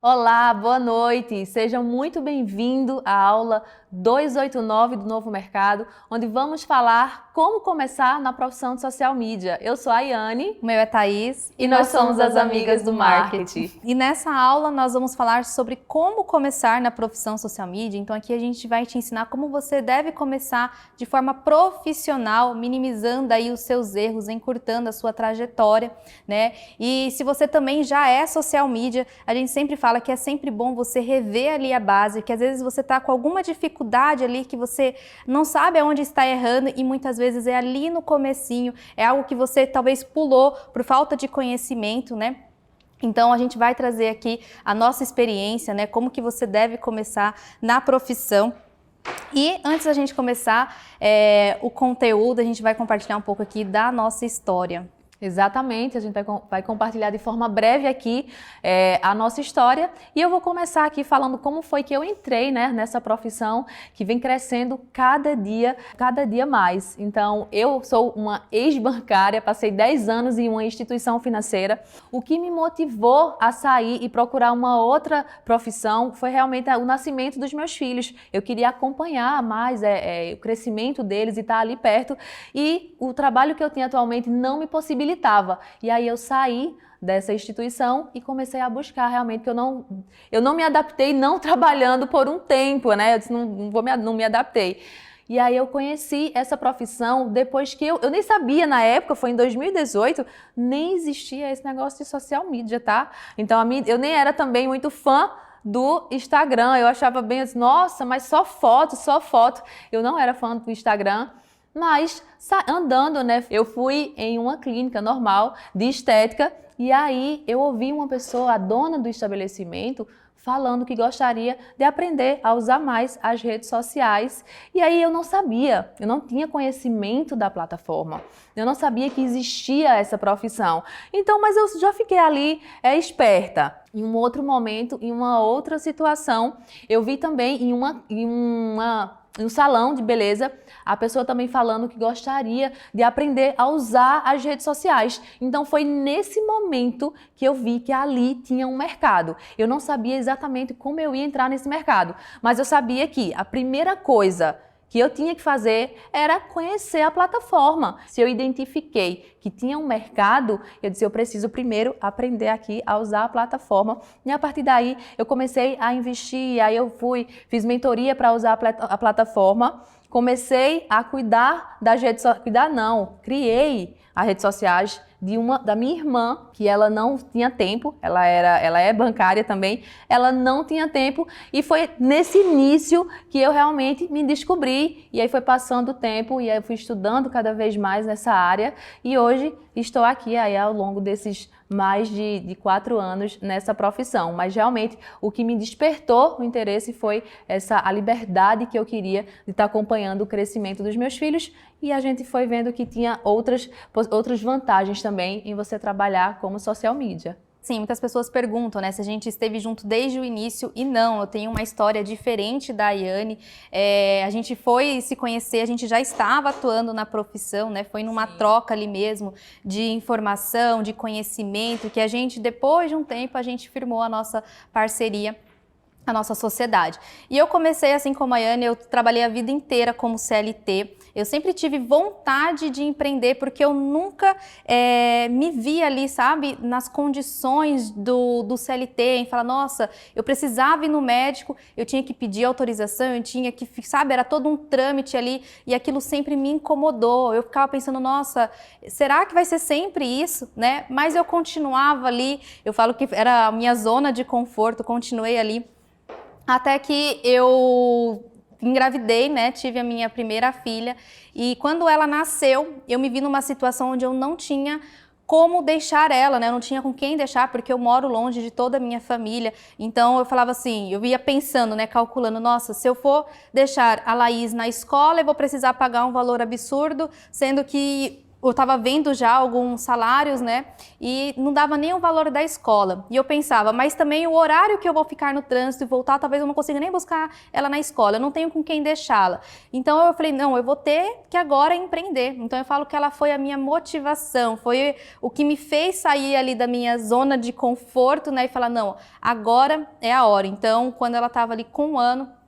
Olá, boa noite. Sejam muito bem-vindos à aula 289 do Novo Mercado, onde vamos falar como começar na profissão de social media. Eu sou a Iane. O meu é Thaís e nós somos as amigas do marketing. E nessa aula nós vamos falar sobre como começar na profissão social media. Então aqui a gente vai te ensinar como você deve começar de forma profissional, minimizando aí os seus erros, encurtando a sua trajetória, né? E se você também já é social media, a gente sempre fala que é sempre bom você rever ali a base, que às vezes você está com alguma dificuldade ali que você não sabe aonde está errando e muitas vezes é ali no comecinho, é algo que você talvez pulou por falta de conhecimento, né? Então a gente vai trazer aqui a nossa experiência, né? Como que você deve começar na profissão. E antes da gente começar o conteúdo, a gente vai compartilhar um pouco aqui da nossa história. Exatamente, a gente vai compartilhar de forma breve aqui a nossa história e eu vou começar aqui falando como foi que eu entrei, né, nessa profissão que vem crescendo cada dia mais. Então, eu sou uma ex-bancária, passei 10 anos em uma instituição financeira. O que me motivou a sair e procurar uma outra profissão foi realmente o nascimento dos meus filhos. Eu queria acompanhar mais o crescimento deles e estar ali perto, e o trabalho que eu tinha atualmente não me possibilitava. E aí eu saí dessa instituição e comecei a buscar realmente, que eu não me adaptei não trabalhando por um tempo, né? Eu disse, não me adaptei. E aí eu conheci essa profissão depois que eu nem sabia na época, foi em 2018, nem existia esse negócio de social media, tá? Então eu nem era também muito fã do Instagram, eu achava bem assim, nossa, mas só foto. Eu não era fã do Instagram. Mas andando, né, eu fui em uma clínica normal de estética e aí eu ouvi uma pessoa, a dona do estabelecimento, falando que gostaria de aprender a usar mais as redes sociais. E aí eu não sabia, eu não tinha conhecimento da plataforma, eu não sabia que existia essa profissão. Então, mas eu já fiquei ali esperta. Em um outro momento, em uma outra situação, eu vi também em um salão de beleza, a pessoa também falando que gostaria de aprender a usar as redes sociais. Então foi nesse momento que eu vi que ali tinha um mercado. Eu não sabia exatamente como eu ia entrar nesse mercado, mas eu sabia que a primeira coisa que eu tinha que fazer era conhecer a plataforma. Se eu identifiquei que tinha um mercado, eu disse, eu preciso primeiro aprender aqui a usar a plataforma. E a partir daí, eu comecei a investir, aí eu fiz mentoria para usar a plataforma, comecei a cuidar das redes sociais, criei as redes sociais da minha irmã, que ela não tinha tempo, ela é bancária também, ela não tinha tempo, e foi nesse início que eu realmente me descobri, e aí foi passando o tempo, e aí eu fui estudando cada vez mais nessa área, e hoje estou aqui aí ao longo desses mais de 4 anos nessa profissão, mas realmente o que me despertou o interesse foi a liberdade que eu queria de estar acompanhando o crescimento dos meus filhos, e a gente foi vendo que tinha outras vantagens também em você trabalhar como social media. Sim, muitas pessoas perguntam, né, se a gente esteve junto desde o início, e não, eu tenho uma história diferente da Iane. A gente foi se conhecer, a gente já estava atuando na profissão, né, foi numa troca ali mesmo de informação, de conhecimento, que a gente, depois de um tempo, a gente firmou a nossa parceria, a nossa sociedade. E eu comecei, assim como a Iane, eu trabalhei a vida inteira como CLT. Eu sempre tive vontade de empreender, porque eu nunca me vi ali, sabe, nas condições do CLT, em falar, nossa, eu precisava ir no médico, eu tinha que pedir autorização, eu tinha que, sabe, era todo um trâmite ali, e aquilo sempre me incomodou. Eu ficava pensando, nossa, será que vai ser sempre isso, né? Mas eu continuava ali, eu falo que era a minha zona de conforto, continuei ali, até que eu engravidei, né? Tive a minha primeira filha, e quando ela nasceu, eu me vi numa situação onde eu não tinha como deixar ela, né? Eu não tinha com quem deixar, porque eu moro longe de toda a minha família. Então eu falava assim, eu ia pensando, né, calculando, nossa, se eu for deixar a Laís na escola, eu vou precisar pagar um valor absurdo, sendo que eu estava vendo já alguns salários, né, e não dava nem o valor da escola. E eu pensava, mas também o horário que eu vou ficar no trânsito e voltar, talvez eu não consiga nem buscar ela na escola, eu não tenho com quem deixá-la. Então eu falei, não, eu vou ter que agora empreender. Então eu falo que ela foi a minha motivação, foi o que me fez sair ali da minha zona de conforto, né, e falar, não, agora é a hora. Então, quando ela estava ali com 1 ano,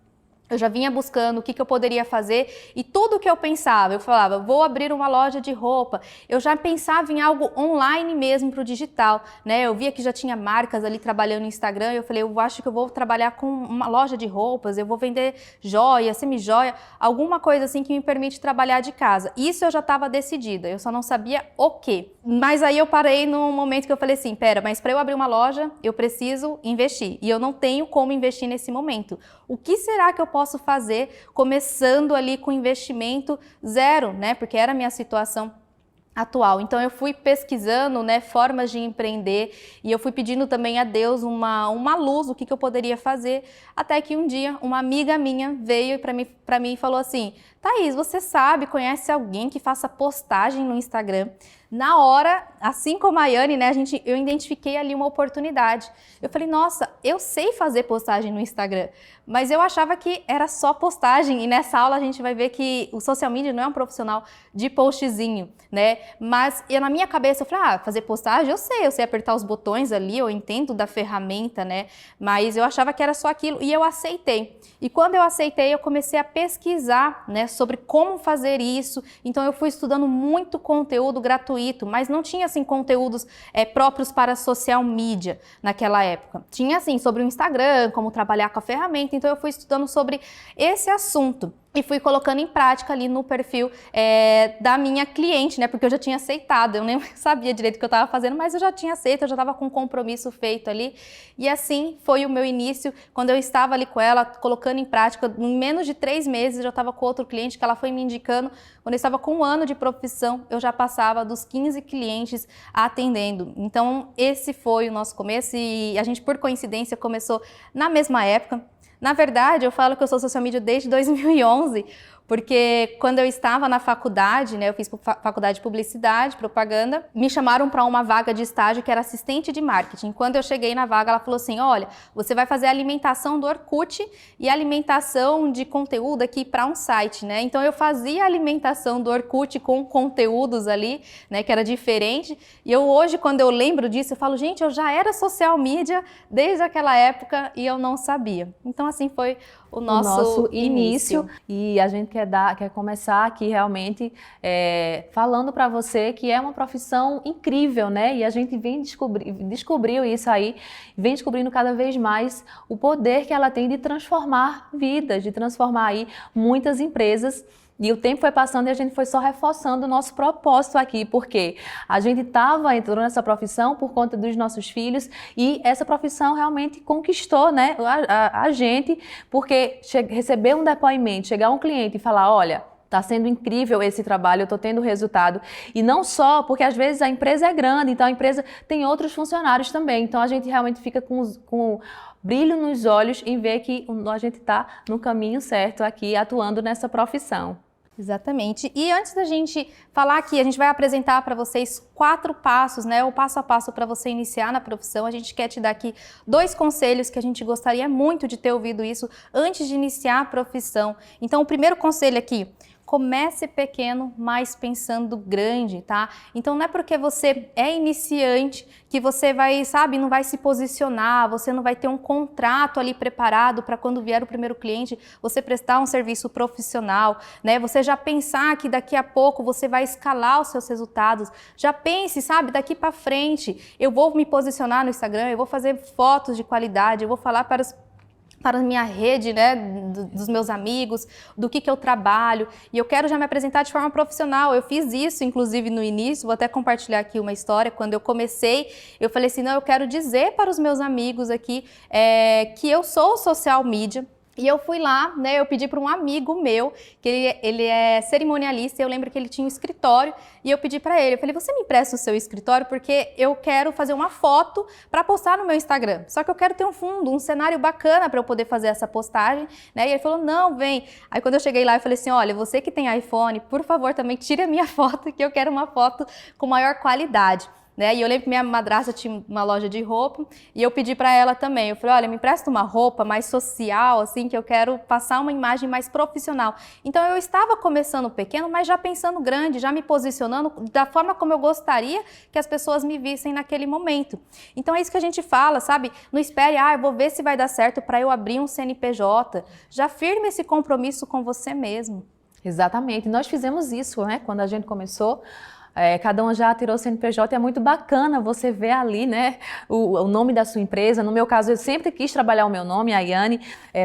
eu já vinha buscando o que eu poderia fazer e tudo que eu pensava, eu falava, vou abrir uma loja de roupa. Eu já pensava em algo online mesmo para o digital, né? Eu via que já tinha marcas ali trabalhando no Instagram, eu falei, eu acho que eu vou trabalhar com uma loja de roupas, eu vou vender joia, semi-joia, alguma coisa assim que me permite trabalhar de casa. Isso eu já estava decidida, eu só não sabia o quê. Mas aí eu parei num momento que eu falei assim, pera, mas para eu abrir uma loja, eu preciso investir. E eu não tenho como investir nesse momento. O que será que eu posso fazer começando ali com investimento zero, né? Porque era a minha situação atual. Então eu fui pesquisando, né, formas de empreender e eu fui pedindo também a Deus uma luz, o que eu poderia fazer, até que um dia uma amiga minha veio para mim e falou assim, Thaís, você sabe, conhece alguém que faça postagem no Instagram? Na hora, assim como a Yane, né, eu identifiquei ali uma oportunidade. Eu falei, nossa, eu sei fazer postagem no Instagram, mas eu achava que era só postagem. E nessa aula a gente vai ver que o social media não é um profissional de postzinho, né? Mas na minha cabeça eu falei, fazer postagem eu sei apertar os botões ali, eu entendo da ferramenta, né? Mas eu achava que era só aquilo e eu aceitei. E quando eu aceitei, eu comecei a pesquisar, né, sobre como fazer isso. Então eu fui estudando muito conteúdo gratuito, mas não tinha assim conteúdos próprios para social media naquela época. Tinha assim sobre o Instagram, como trabalhar com a ferramenta. Então eu fui estudando sobre esse assunto. E fui colocando em prática ali no perfil da minha cliente, né? Porque eu já tinha aceitado, eu nem sabia direito o que eu estava fazendo, mas eu já tinha aceito, eu já estava com um compromisso feito ali. E assim foi o meu início, quando eu estava ali com ela, colocando em prática, em menos de 3 meses eu já estava com outro cliente que ela foi me indicando. Quando eu estava com 1 ano de profissão, eu já passava dos 15 clientes atendendo. Então esse foi o nosso começo e a gente, por coincidência, começou na mesma época. Na verdade, eu falo que eu sou social media desde 2011, porque quando eu estava na faculdade, né, eu fiz faculdade de publicidade, propaganda, me chamaram para uma vaga de estágio que era assistente de marketing. Quando eu cheguei na vaga, ela falou assim, olha, você vai fazer a alimentação do Orkut e a alimentação de conteúdo aqui para um site, né? Então eu fazia a alimentação do Orkut com conteúdos ali, né, que era diferente. E eu hoje, quando eu lembro disso, eu falo, gente, eu já era social media desde aquela época e eu não sabia. Então assim foi o nosso início. E a gente quer começar aqui realmente falando para você que é uma profissão incrível, né? E a gente descobriu isso aí, vem descobrindo cada vez mais o poder que ela tem de transformar vidas, de transformar aí muitas empresas. E o tempo foi passando e a gente foi só reforçando o nosso propósito aqui, porque a gente entrou nessa profissão por conta dos nossos filhos e essa profissão realmente conquistou, né, a gente, porque receber um depoimento, chegar um cliente e falar, olha, está sendo incrível esse trabalho, eu estou tendo resultado. E não só, porque às vezes a empresa é grande, então a empresa tem outros funcionários também. Então a gente realmente fica com brilho nos olhos em ver que a gente está no caminho certo aqui, atuando nessa profissão. Exatamente. E antes da gente falar aqui, a gente vai apresentar para vocês 4 passos, né? O passo a passo para você iniciar na profissão. A gente quer te dar aqui 2 conselhos que a gente gostaria muito de ter ouvido isso antes de iniciar a profissão. Então, o primeiro conselho aqui, comece pequeno, mas pensando grande, tá? Então não é porque você é iniciante que você vai, sabe, não vai se posicionar, você não vai ter um contrato ali preparado para quando vier o primeiro cliente, você prestar um serviço profissional, né? Você já pensar que daqui a pouco você vai escalar os seus resultados. Já pense, sabe, daqui para frente, eu vou me posicionar no Instagram, eu vou fazer fotos de qualidade, eu vou falar para a minha rede, né, dos meus amigos, do que eu trabalho, e eu quero já me apresentar de forma profissional. Eu fiz isso, inclusive, no início, vou até compartilhar aqui uma história. Quando eu comecei, eu falei assim, não, eu quero dizer para os meus amigos aqui que eu sou social media, E eu fui lá, né, eu pedi para um amigo meu, que ele é cerimonialista, e eu lembro que ele tinha um escritório, e eu pedi para ele, eu falei, você me empresta o seu escritório, porque eu quero fazer uma foto para postar no meu Instagram, só que eu quero ter um fundo, um cenário bacana para eu poder fazer essa postagem, né, e ele falou, não, vem. Aí quando eu cheguei lá, eu falei assim, olha, você que tem iPhone, por favor, também tire a minha foto, que eu quero uma foto com maior qualidade. Né? E eu lembro que minha madrasta tinha uma loja de roupa e eu pedi para ela também. Eu falei, olha, me empresta uma roupa mais social, assim, que eu quero passar uma imagem mais profissional. Então eu estava começando pequeno, mas já pensando grande, já me posicionando da forma como eu gostaria que as pessoas me vissem naquele momento. Então é isso que a gente fala, sabe? Não espere, eu vou ver se vai dar certo para eu abrir um CNPJ. Já firme esse compromisso com você mesmo. Exatamente. Nós fizemos isso, né? Quando a gente começou. Cada um já tirou o CNPJ, é muito bacana você ver ali, né, o nome da sua empresa. No meu caso, eu sempre quis trabalhar o meu nome, a Yane.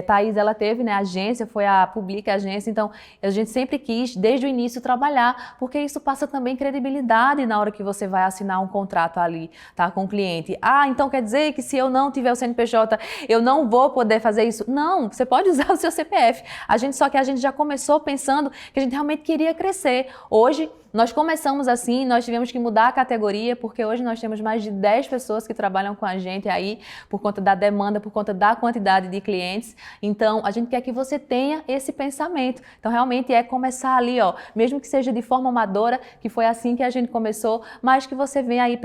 Thaís, ela teve, né, a agência, foi a Publica Agência, então a gente sempre quis, desde o início, trabalhar, porque isso passa também credibilidade na hora que você vai assinar um contrato ali, tá, com o cliente. Então quer dizer que se eu não tiver o CNPJ, eu não vou poder fazer isso? Não, você pode usar o seu CPF. Só que a gente já começou pensando que a gente realmente queria crescer. Hoje, nós começamos assim, nós tivemos que mudar a categoria, porque hoje nós temos mais de 10 pessoas que trabalham com a gente aí, por conta da demanda, por conta da quantidade de clientes. Então, a gente quer que você tenha esse pensamento. Então, realmente é começar ali, ó, mesmo que seja de forma amadora, que foi assim que a gente começou, mas que você venha aí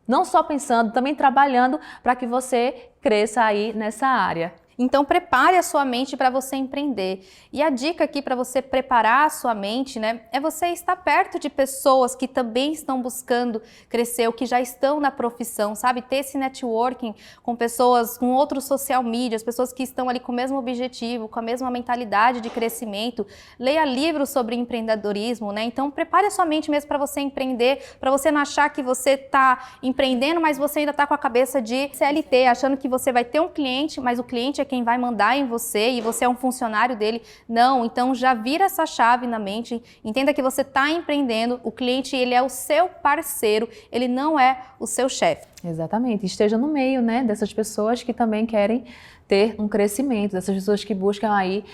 não só pensando, também trabalhando para que você cresça aí nessa área. Então, prepare a sua mente para você empreender. E a dica aqui para você preparar a sua mente, né, é você estar perto de pessoas que também estão buscando crescer, ou que já estão na profissão, sabe? Ter esse networking com pessoas, com outros social medias, pessoas que estão ali com o mesmo objetivo, com a mesma mentalidade de crescimento. Leia livros sobre empreendedorismo, né? Então, prepare a sua mente mesmo para você empreender, para você não achar que você está empreendendo, mas você ainda está com a cabeça de CLT, achando que você vai ter um cliente, mas o cliente é quem vai mandar em você e você é um funcionário dele. Não, então já vira essa chave na mente, entenda que você está empreendendo, o cliente ele é o seu parceiro, ele não é o seu chefe. Exatamente, esteja no meio, né, dessas pessoas que também querem ter um crescimento, dessas pessoas que buscam aí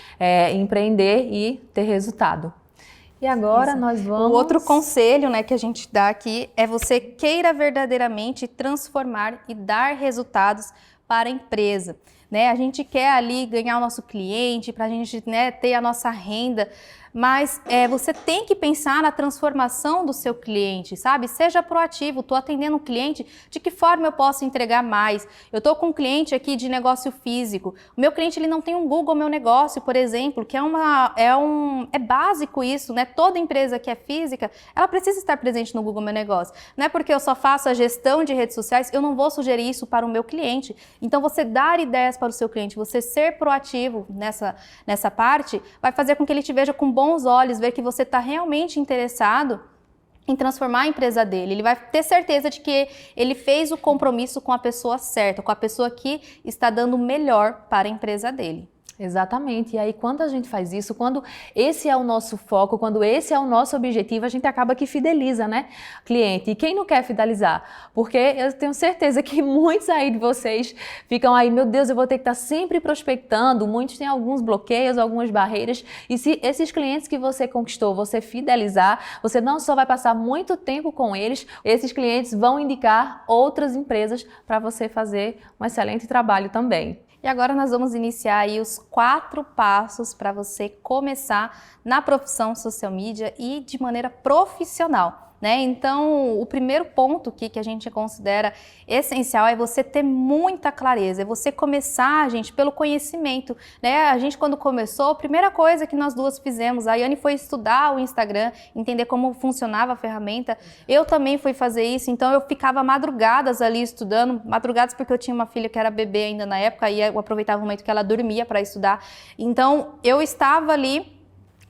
empreender e ter resultado. E agora nós vamos... O outro conselho, né, que a gente dá aqui é você queira verdadeiramente transformar e dar resultados para a empresa. Né? A gente quer ali ganhar o nosso cliente, para a gente, né, ter a nossa renda, mas você tem que pensar na transformação do seu cliente, sabe? Seja proativo, estou atendendo um cliente, de que forma eu posso entregar mais? Eu estou com um cliente aqui de negócio físico, o meu cliente ele não tem um Google Meu Negócio, por exemplo, que é básico isso, né? Toda empresa que é física, ela precisa estar presente no Google Meu Negócio. Não é porque eu só faço a gestão de redes sociais, eu não vou sugerir isso para o meu cliente. Então você dar ideias para o seu cliente, você ser proativo nessa parte, vai fazer com que ele te veja com bons olhos, ver que você está realmente interessado em transformar a empresa dele. Ele vai ter certeza de que ele fez o compromisso com a pessoa certa, com a pessoa que está dando o melhor para a empresa dele. Exatamente, e aí quando a gente faz isso, quando esse é o nosso foco, quando esse é o nosso objetivo, a gente acaba que fideliza, né, cliente. E quem não quer fidelizar? Porque eu tenho certeza que muitos aí de vocês ficam aí, meu Deus, eu vou ter que estar sempre prospectando, muitos têm alguns bloqueios, algumas barreiras, e se esses clientes que você conquistou, você fidelizar, você não só vai passar muito tempo com eles, esses clientes vão indicar outras empresas para você fazer um excelente trabalho também. E agora nós vamos iniciar aí os 4 passos para você começar na profissão social media e de maneira profissional. Né? Então, o primeiro ponto que a gente considera essencial é você ter muita clareza, é você começar, gente, pelo conhecimento. Né? A gente, quando começou, a primeira coisa que nós duas fizemos, a Yane foi estudar o Instagram, entender como funcionava a ferramenta. Eu também fui fazer isso, então eu ficava madrugadas ali estudando, madrugadas porque eu tinha uma filha que era bebê ainda na época, e eu aproveitava o momento que ela dormia para estudar. Então, eu estava ali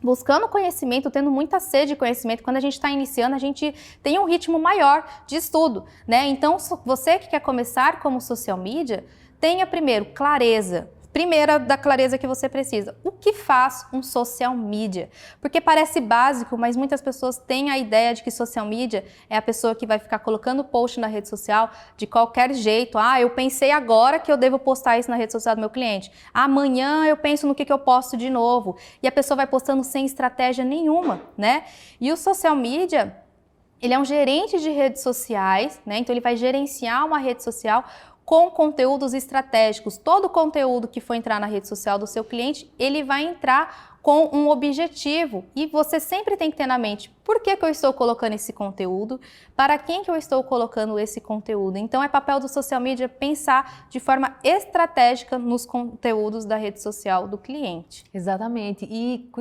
buscando conhecimento, tendo muita sede de conhecimento. Quando a gente está iniciando, a gente tem um ritmo maior de estudo, né? Então, você que quer começar como social media, tenha primeiro clareza, Primeira, da clareza que você precisa. O que faz um social media? Porque parece básico, mas muitas pessoas têm a ideia de que social media é a pessoa que vai ficar colocando post na rede social de qualquer jeito. Ah, eu pensei agora que eu devo postar isso na rede social do meu cliente. Amanhã eu penso no que eu posto de novo. E a pessoa vai postando sem estratégia nenhuma, né? E o social media, ele é um gerente de redes sociais, né? Então ele vai gerenciar uma rede social com conteúdos estratégicos. Todo conteúdo que for entrar na rede social do seu cliente, ele vai entrar com um objetivo. E você sempre tem que ter na mente, por que eu estou colocando esse conteúdo? Para quem que eu estou colocando esse conteúdo? Então é papel do social media pensar de forma estratégica nos conteúdos da rede social do cliente. Exatamente. E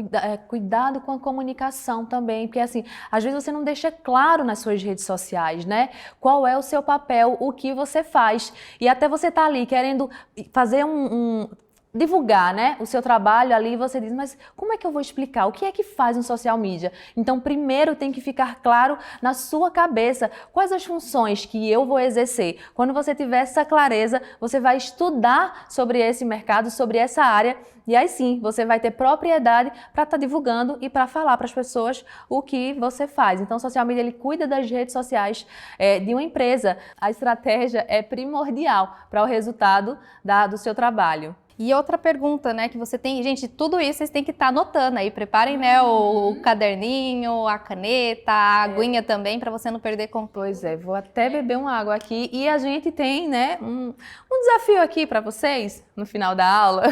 cuidado com a comunicação também, porque assim, às vezes você não deixa claro nas suas redes sociais, né? Qual é o seu papel, o que você faz. E até você tá ali querendo fazer divulgar, né, o seu trabalho ali, você diz, mas como é que eu vou explicar? O que é que faz um social media? Então, primeiro tem que ficar claro na sua cabeça quais as funções que eu vou exercer. Quando você tiver essa clareza, você vai estudar sobre esse mercado, sobre essa área, e aí sim, você vai ter propriedade para estar divulgando e para falar para as pessoas o que você faz. Então, o social media, ele cuida das redes sociais de uma empresa. A estratégia é primordial para o resultado do seu trabalho. E outra pergunta, né, que você tem, gente, tudo isso vocês têm que estar anotando aí, preparem, né, o caderninho, a caneta, a aguinha também, para você não perder controle. Pois é, vou até beber uma água aqui e a gente tem, né, um desafio aqui para vocês no final da aula.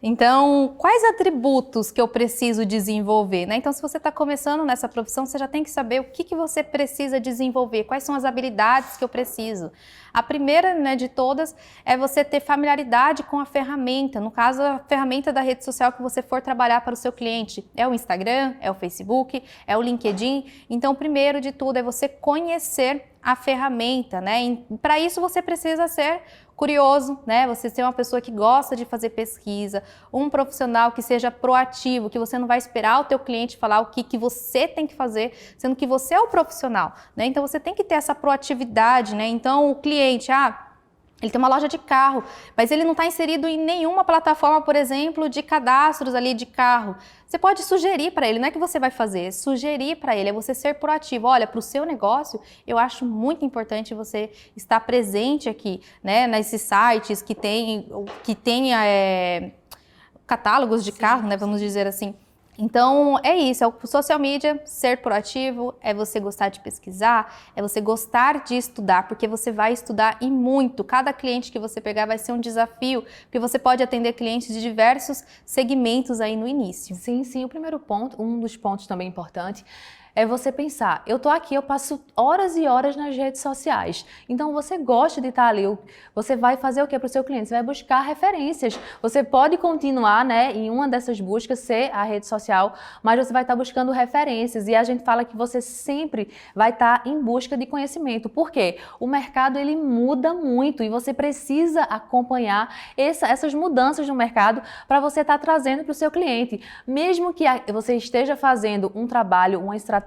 Então, quais atributos que eu preciso desenvolver, né? Então, se você está começando nessa profissão, você já tem que saber o que você precisa desenvolver, quais são as habilidades que eu preciso. A primeira, né, de todas é você ter familiaridade com a ferramenta. No caso, a ferramenta da rede social que você for trabalhar para o seu cliente. É o Instagram, é o Facebook, é o LinkedIn. Então, o primeiro de tudo é você conhecer a ferramenta, né? Para isso você precisa ser curioso, né? Você ser uma pessoa que gosta de fazer pesquisa, um profissional que seja proativo, que você não vai esperar o teu cliente falar o que você tem que fazer, sendo que você é o profissional, né? Então você tem que ter essa proatividade, né? Então o cliente, ele tem uma loja de carro, mas ele não está inserido em nenhuma plataforma, por exemplo, de cadastros ali de carro. Você pode sugerir para ele, não é que você vai fazer, é sugerir para ele, é você ser proativo. Olha, para o seu negócio, eu acho muito importante você estar presente aqui, né, nesses sites que tem catálogos de carro, né, vamos dizer assim. Então, é isso, é o social media, ser proativo, é você gostar de pesquisar, é você gostar de estudar, porque você vai estudar e muito. Cada cliente que você pegar vai ser um desafio, porque você pode atender clientes de diversos segmentos aí no início. Sim, sim, o primeiro ponto, um dos pontos também importante, é você pensar, eu tô aqui, eu passo horas e horas nas redes sociais, então você gosta de estar ali, você vai fazer o que para o seu cliente? Você vai buscar referências, você pode continuar, né, em uma dessas buscas, ser a rede social, mas você vai estar buscando referências e a gente fala que você sempre vai estar em busca de conhecimento, por quê? O mercado, ele muda muito e você precisa acompanhar essas mudanças no mercado para você estar trazendo para o seu cliente, mesmo que você esteja fazendo um trabalho, uma estratégia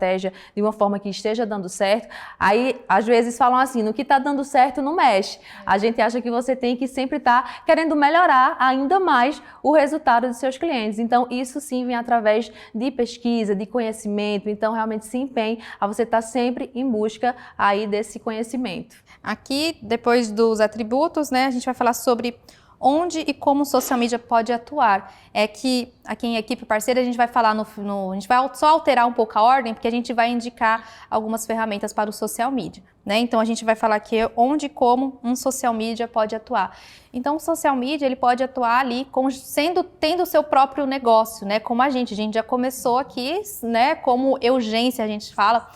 de uma forma que esteja dando certo, aí às vezes falam assim, no que está dando certo não mexe. A gente acha que você tem que sempre estar querendo melhorar ainda mais o resultado dos seus clientes. Então isso sim vem através de pesquisa, de conhecimento, então realmente se empenhe a você estar sempre em busca aí desse conhecimento. Aqui, depois dos atributos, né, a gente vai falar sobre onde e como o social media pode atuar. É que aqui em equipe parceira a gente vai falar a gente vai só alterar um pouco a ordem, porque a gente vai indicar algumas ferramentas para o social media, né? Então a gente vai falar aqui onde e como um social media pode atuar. Então o social media, ele pode atuar ali tendo o seu próprio negócio, né? Como a gente já começou aqui, né? Como Eugência, a gente fala,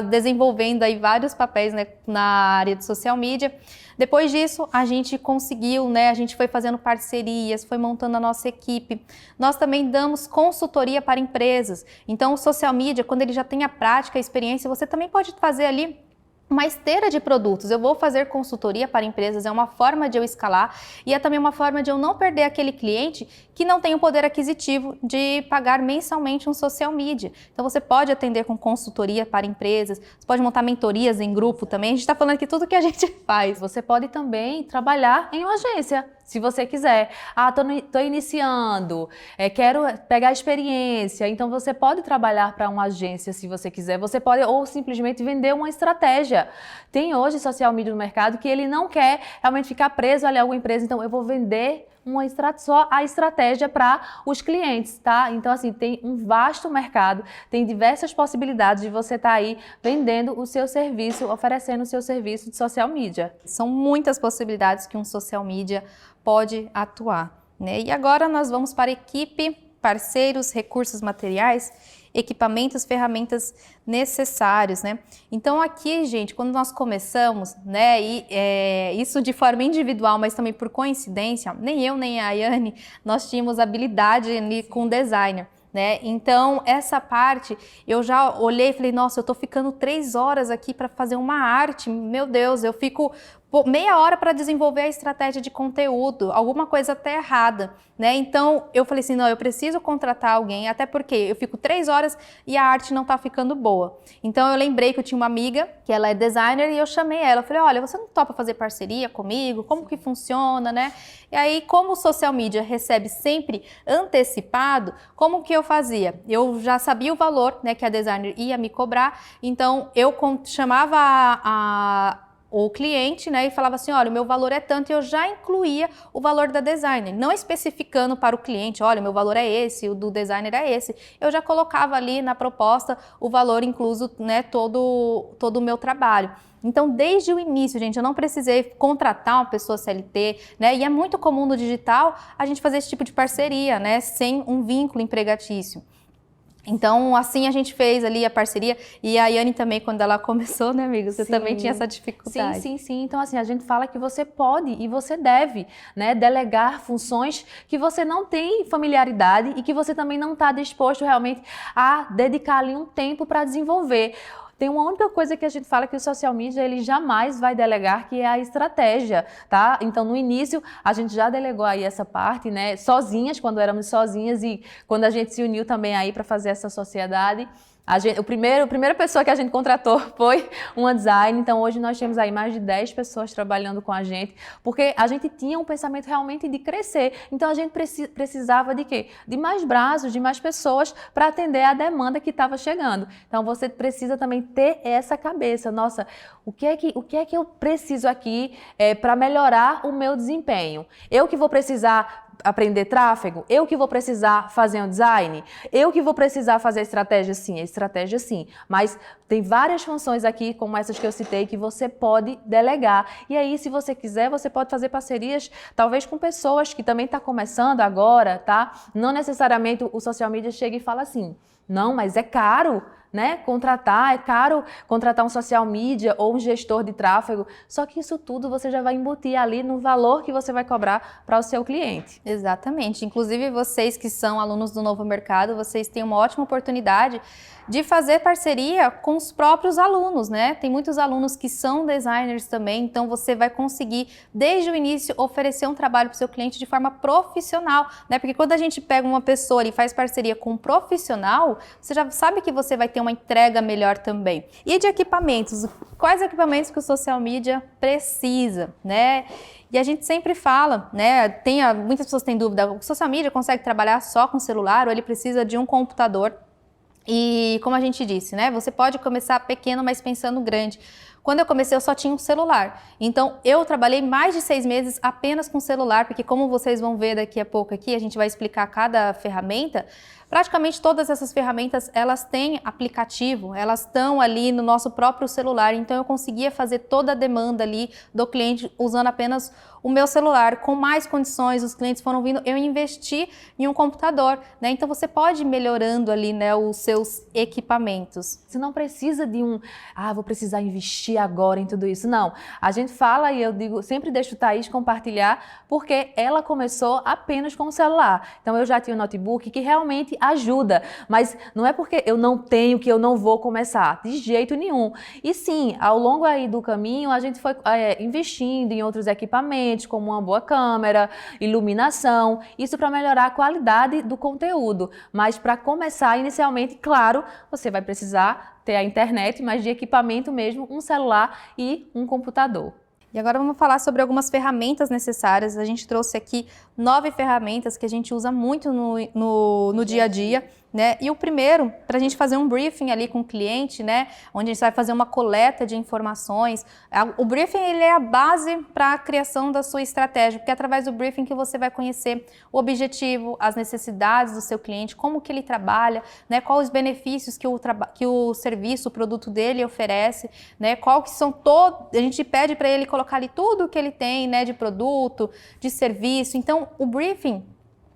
desenvolvendo aí vários papéis, né, na área de social media. Depois disso, a gente conseguiu, né? A gente foi fazendo parcerias, foi montando a nossa equipe. Nós também damos consultoria para empresas. Então, o social media, quando ele já tem a prática, a experiência, você também pode fazer ali uma esteira de produtos. Eu vou fazer consultoria para empresas, é uma forma de eu escalar e é também uma forma de eu não perder aquele cliente que não tem o poder aquisitivo de pagar mensalmente um social media. Então você pode atender com consultoria para empresas, você pode montar mentorias em grupo também, a gente está falando aqui tudo que a gente faz. Você pode também trabalhar em uma agência. se você quiser. Ah, tô iniciando, quero pegar experiência. Então você pode trabalhar para uma agência se você quiser. Você pode ou simplesmente vender uma estratégia. Tem hoje social media no mercado que ele não quer realmente ficar preso ali a alguma empresa. Então eu vou vender só a estratégia para os clientes, tá? Então, assim, tem um vasto mercado, tem diversas possibilidades de você estar aí vendendo o seu serviço, oferecendo o seu serviço de social media. São muitas possibilidades que um social media pode atuar, né? E agora nós vamos para a equipe, parceiros, recursos materiais, equipamentos, ferramentas necessários, né? Então aqui, gente, quando nós começamos, né, isso de forma individual, mas também por coincidência, nem eu nem a Ayane, nós tínhamos habilidade ali com designer, né? Então essa parte eu já olhei e falei, nossa, eu tô ficando 3 horas aqui para fazer uma arte, meu Deus, eu fico meia hora para desenvolver a estratégia de conteúdo, alguma coisa até errada, né? Então eu falei assim, não, eu preciso contratar alguém, até porque eu fico 3 horas e a arte não tá ficando boa. Então eu lembrei que eu tinha uma amiga, que ela é designer, e eu chamei ela, eu falei, olha, você não topa fazer parceria comigo? Como que funciona, né? E aí, como o social media recebe sempre antecipado, como que eu fazia? Eu já sabia o valor, né, que a designer ia me cobrar, então eu chamava o cliente, né, e falava assim, olha, o meu valor é tanto, e eu já incluía o valor da designer, não especificando para o cliente, olha, o meu valor é esse, o do designer é esse, eu já colocava ali na proposta o valor incluso, né, todo o meu trabalho. Então, desde o início, gente, eu não precisei contratar uma pessoa CLT, né, e é muito comum no digital a gente fazer esse tipo de parceria, né, sem um vínculo empregatício. Então, assim a gente fez ali a parceria, e a Ayane também, quando ela começou, né, amiga? Você também tinha essa dificuldade. Sim. Então, assim, a gente fala que você pode e você deve, né, delegar funções que você não tem familiaridade e que você também não está disposto realmente a dedicar ali um tempo para desenvolver. Tem uma única coisa que a gente fala que o social media ele jamais vai delegar, que é a estratégia, tá? Então, no início, a gente já delegou aí essa parte, né? Sozinhas, quando éramos sozinhas, e quando a gente se uniu também aí para fazer essa sociedade. A primeira pessoa que a gente contratou foi uma design, então hoje nós temos aí mais de 10 pessoas trabalhando com a gente, porque a gente tinha um pensamento realmente de crescer, então a gente precisava de quê? De mais braços, de mais pessoas para atender a demanda que estava chegando. Então você precisa também ter essa cabeça, nossa, o que é que eu preciso aqui para melhorar o meu desempenho? Eu que vou precisar aprender tráfego? Eu que vou precisar fazer um design? Eu que vou precisar fazer estratégia sim, mas tem várias funções aqui, como essas que eu citei, que você pode delegar. E aí, se você quiser, você pode fazer parcerias, talvez com pessoas que também estão começando agora, tá? Não necessariamente o social media chega e fala assim, não, mas é caro, né? É caro contratar um social media ou um gestor de tráfego, só que isso tudo você já vai embutir ali no valor que você vai cobrar para o seu cliente. Exatamente, inclusive vocês que são alunos do Novo Mercado, vocês têm uma ótima oportunidade de fazer parceria com os próprios alunos, né? Tem muitos alunos que são designers também, então você vai conseguir, desde o início, oferecer um trabalho para o seu cliente de forma profissional, né? Porque quando a gente pega uma pessoa e faz parceria com um profissional, você já sabe que você vai ter uma entrega melhor também. E de equipamentos, quais equipamentos que o social media precisa, né? E a gente sempre fala, né? Muitas pessoas têm dúvida, o social media consegue trabalhar só com celular ou ele precisa de um computador? E como a gente disse, né? Você pode começar pequeno, mas pensando grande. Quando eu comecei, eu só tinha um celular. Então, eu trabalhei mais de 6 meses apenas com celular, porque como vocês vão ver daqui a pouco aqui, a gente vai explicar cada ferramenta. Praticamente todas essas ferramentas, elas têm aplicativo, elas estão ali no nosso próprio celular, então eu conseguia fazer toda a demanda ali do cliente usando apenas o meu celular, com mais condições, os clientes foram vindo, eu investi em um computador, né? Então você pode ir melhorando ali, né, os seus equipamentos. Você não precisa de vou precisar investir agora em tudo isso. Não, a gente fala e eu digo, sempre deixo Thaís compartilhar, porque ela começou apenas com o celular. Então eu já tinha um notebook que realmente ajuda, mas não é porque eu não tenho que eu não vou começar, de jeito nenhum. E sim, ao longo aí do caminho, a gente foi investindo em outros equipamentos, como uma boa câmera, iluminação, isso para melhorar a qualidade do conteúdo. Mas para começar, inicialmente, claro, você vai precisar ter a internet, mas de equipamento mesmo, um celular e um computador. E agora vamos falar sobre algumas ferramentas necessárias. A gente trouxe aqui 9 ferramentas que a gente usa muito no dia a dia, né? E o primeiro, para a gente fazer um briefing ali com o cliente, né? Onde a gente vai fazer uma coleta de informações. O briefing, ele é a base para a criação da sua estratégia, porque é através do briefing que você vai conhecer o objetivo, as necessidades do seu cliente, como que ele trabalha, né? Quais os benefícios que o serviço, o produto dele oferece, né? Qual que são todos... A gente pede para ele colocar ali tudo o que ele tem, né? De produto, de serviço. Então, o briefing,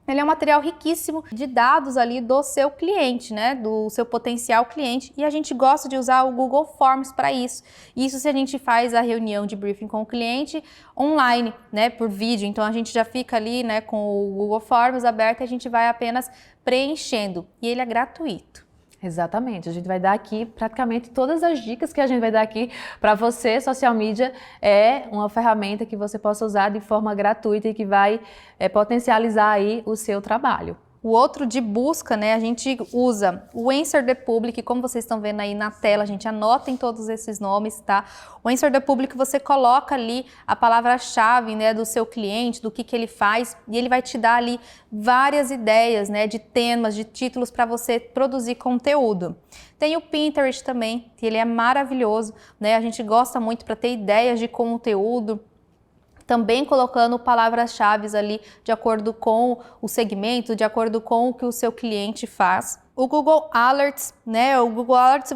ele é um material riquíssimo de dados ali do seu cliente, né? Do seu potencial cliente. E a gente gosta de usar o Google Forms para isso. Isso se a gente faz a reunião de briefing com o cliente online, né? Por vídeo. Então a gente já fica ali, né? Com o Google Forms aberto e a gente vai apenas preenchendo. E ele é gratuito. Exatamente, a gente vai dar aqui praticamente todas as dicas que a gente vai dar aqui para você. Social media é uma ferramenta que você possa usar de forma gratuita e que vai potencializar aí o seu trabalho. O outro de busca, né, a gente usa o Answer the Public, como vocês estão vendo aí na tela, a gente anota em todos esses nomes, tá? O Answer the Public, você coloca ali a palavra-chave, né, do seu cliente, do que ele faz, e ele vai te dar ali várias ideias, né, de temas, de títulos para você produzir conteúdo. Tem o Pinterest também, que ele é maravilhoso, né? A gente gosta muito para ter ideias de conteúdo, também colocando palavras-chave ali de acordo com o segmento, de acordo com o que o seu cliente faz. O Google Alerts, né? O Google Alerts,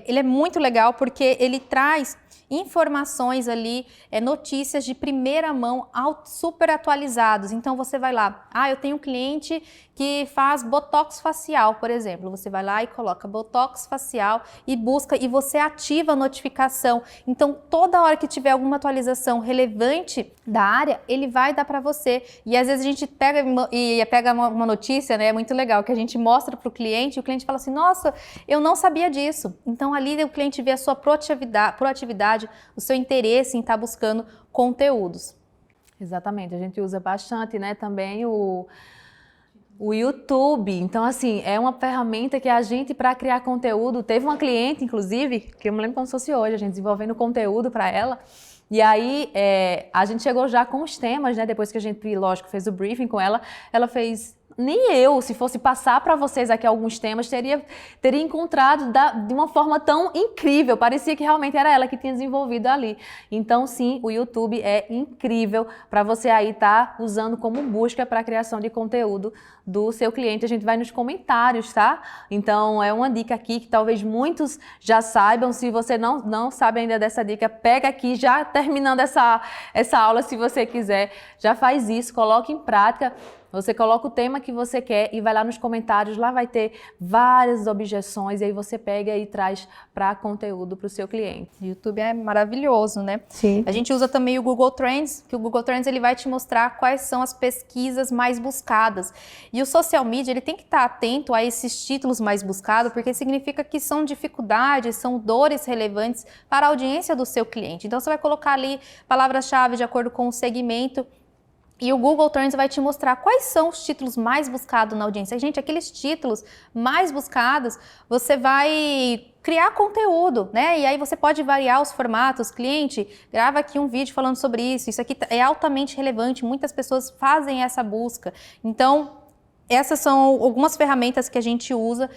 ele é muito legal porque ele traz informações ali, notícias de primeira mão, super atualizados. Então você vai lá, eu tenho um cliente que faz botox facial, por exemplo. Você vai lá e coloca botox facial e busca, e você ativa a notificação. Então toda hora que tiver alguma atualização relevante da área, ele vai dar para você. E às vezes a gente pega uma notícia, né, muito legal, que a gente mostra para o cliente, e o cliente fala assim, nossa, eu não sabia disso. Então ali o cliente vê a sua proatividade, o seu interesse em estar buscando conteúdos. Exatamente, a gente usa bastante, né, também o YouTube. Então, assim, é uma ferramenta que a gente, para criar conteúdo, teve uma cliente, inclusive, que eu me lembro como se fosse hoje, a gente desenvolvendo conteúdo para ela, e aí a gente chegou já com os temas, né, depois que a gente, lógico, fez o briefing com ela, ela fez... Nem eu, se fosse passar para vocês aqui alguns temas, teria encontrado de uma forma tão incrível. Parecia que realmente era ela que tinha desenvolvido ali. Então, sim, o YouTube é incrível para você aí estar usando como busca para a criação de conteúdo do seu cliente. A gente vai nos comentários, tá? Então, é uma dica aqui que talvez muitos já saibam. Se você não sabe ainda dessa dica, pega aqui, já terminando essa aula, se você quiser, já faz isso, coloque em prática. Você coloca o tema que você quer e vai lá nos comentários, lá vai ter várias objeções e aí você pega e traz para conteúdo para o seu cliente. O YouTube é maravilhoso, né? Sim. A gente usa também o Google Trends, que o Google Trends ele vai te mostrar quais são as pesquisas mais buscadas. E o social media ele tem que estar atento a esses títulos mais buscados, porque significa que são dificuldades, são dores relevantes para a audiência do seu cliente. Então você vai colocar ali palavras-chave de acordo com o segmento. E o Google Trends vai te mostrar quais são os títulos mais buscados na audiência. Gente, aqueles títulos mais buscados, você vai criar conteúdo, né? E aí você pode variar os formatos. Cliente, grava aqui um vídeo falando sobre isso. Isso aqui é altamente relevante. Muitas pessoas fazem essa busca. Então, essas são algumas ferramentas que a gente usa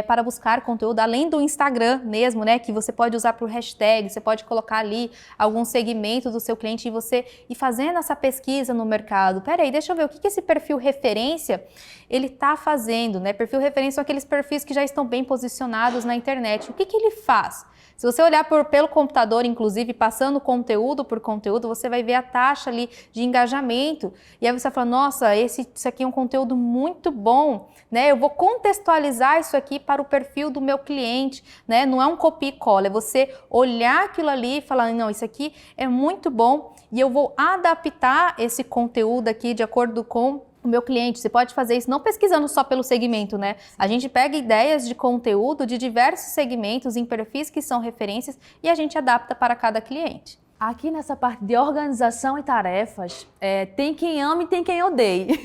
para buscar conteúdo, além do Instagram mesmo, né? Que você pode usar por hashtag, você pode colocar ali algum segmento do seu cliente e você ir fazendo essa pesquisa no mercado. Peraí, deixa eu ver o que esse perfil referência ele está fazendo, né? Perfil referência são aqueles perfis que já estão bem posicionados na internet. O que ele faz? Se você olhar pelo computador, inclusive, passando conteúdo por conteúdo, você vai ver a taxa ali de engajamento. E aí você vai falar, nossa, isso aqui é um conteúdo muito bom, né? Eu vou contextualizar isso aqui para o perfil do meu cliente, né? Não é um copia e cola, é você olhar aquilo ali e falar, não, isso aqui é muito bom e eu vou adaptar esse conteúdo aqui de acordo com o meu cliente. Você pode fazer isso não pesquisando só pelo segmento, né? A gente pega ideias de conteúdo de diversos segmentos em perfis que são referências e a gente adapta para cada cliente. Aqui nessa parte de organização e tarefas, tem quem ame e tem quem odeie,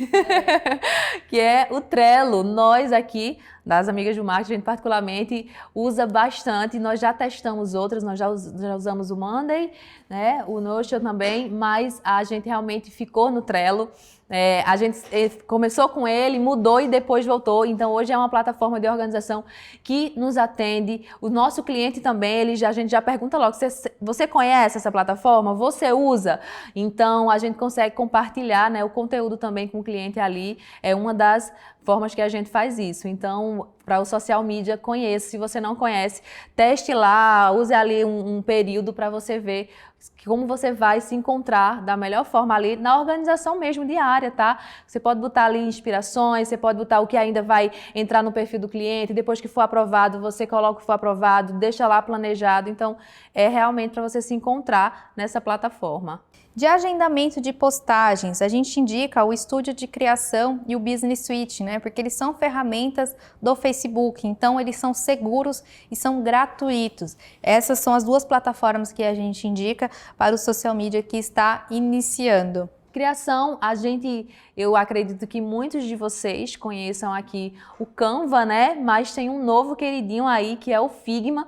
que é o Trello. Nós aqui, das amigas do marketing, a gente particularmente usa bastante, nós já testamos outras, nós já usamos o Monday, né, o Notion também, mas a gente realmente ficou no Trello. A gente começou com ele, mudou e depois voltou. Então hoje é uma plataforma de organização que nos atende. O nosso cliente também, a gente já pergunta logo, você conhece essa plataforma? Você usa? Então a gente consegue compartilhar, né, o conteúdo também com o cliente ali. É uma das formas que a gente faz isso. Então, para o social media, conheça. Se você não conhece, teste lá, use ali um período para você ver como você vai se encontrar da melhor forma ali na organização mesmo diária, tá? Você pode botar ali inspirações, você pode botar o que ainda vai entrar no perfil do cliente, depois que for aprovado, você coloca o que for aprovado, deixa lá planejado. Então, é realmente para você se encontrar nessa plataforma. De agendamento de postagens, a gente indica o Estúdio de Criação e o Business Suite, né? Porque eles são ferramentas do Facebook, então eles são seguros e são gratuitos. Essas são as duas plataformas que a gente indica para o social media que está iniciando. Criação, eu acredito que muitos de vocês conheçam aqui o Canva, né? Mas tem um novo queridinho aí que é o Figma.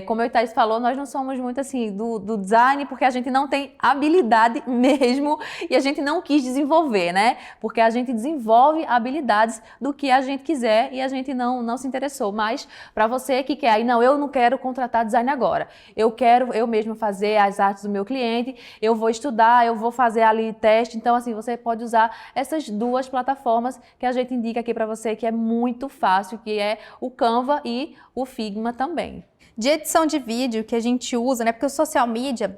Como o Thaís falou, nós não somos muito assim do design porque a gente não tem habilidade mesmo e a gente não quis desenvolver, né? Porque a gente desenvolve habilidades do que a gente quiser e a gente não se interessou. Mas para você que quer aí, não, eu não quero contratar design agora. Eu quero eu mesmo fazer as artes do meu cliente, eu vou estudar, eu vou fazer ali teste. Então, assim, você pode usar essas duas plataformas que a gente indica aqui para você, que é muito fácil, que é o Canva e o Figma também. De edição de vídeo que a gente usa, né? Porque o social media,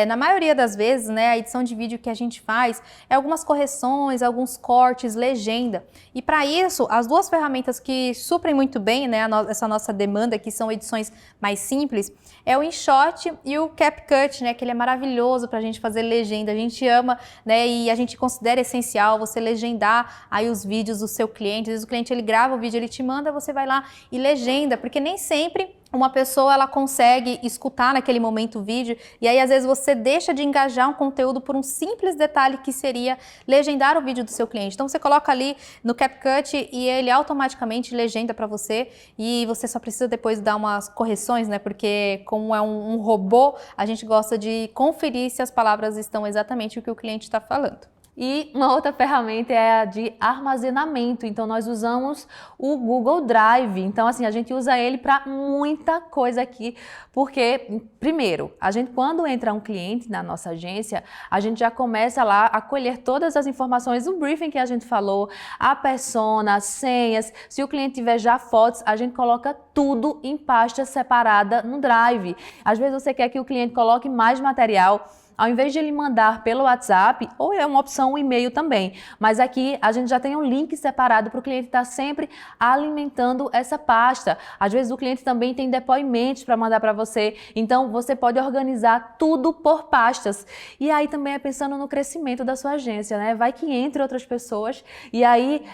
na maioria das vezes, né, a edição de vídeo que a gente faz é algumas correções, alguns cortes, legenda. E para isso, as duas ferramentas que suprem muito bem, né, essa nossa demanda, que são edições mais simples, é o InShot e o CapCut, né, que ele é maravilhoso para a gente fazer legenda. A gente ama, né, e a gente considera essencial você legendar aí os vídeos do seu cliente. Às vezes o cliente ele grava o vídeo, ele te manda, você vai lá e legenda, porque nem sempre uma pessoa ela consegue escutar naquele momento o vídeo e aí às vezes você deixa de engajar um conteúdo por um simples detalhe que seria legendar o vídeo do seu cliente. Então você coloca ali no CapCut e ele automaticamente legenda para você e você só precisa depois dar umas correções, né? Porque como é um robô, a gente gosta de conferir se as palavras estão exatamente o que o cliente está falando. E uma outra ferramenta é a de armazenamento. Então nós usamos o Google Drive. Então assim, a gente usa ele para muita coisa aqui, porque primeiro, quando entra um cliente na nossa agência, a gente já começa lá a colher todas as informações, o briefing que a gente falou, a persona, as senhas. Se o cliente tiver já fotos, a gente coloca tudo em pasta separada no Drive. Às vezes você quer que o cliente coloque mais material, ao invés de ele mandar pelo WhatsApp, ou é uma opção o e-mail também, mas aqui a gente já tem um link separado para o cliente estar sempre alimentando essa pasta. Às vezes o cliente também tem depoimentos para mandar para você, então você pode organizar tudo por pastas. E aí também é pensando no crescimento da sua agência, né? Vai que entre outras pessoas e aí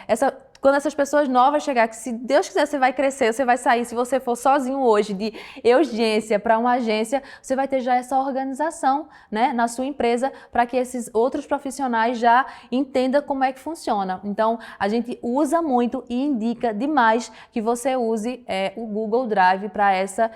quando essas pessoas novas chegar, que se Deus quiser você vai crescer, você vai sair, se você for sozinho hoje de urgência para uma agência, você vai ter já essa organização, né, na sua empresa para que esses outros profissionais já entendam como é que funciona. Então, a gente usa muito e indica demais que você use o Google Drive para essa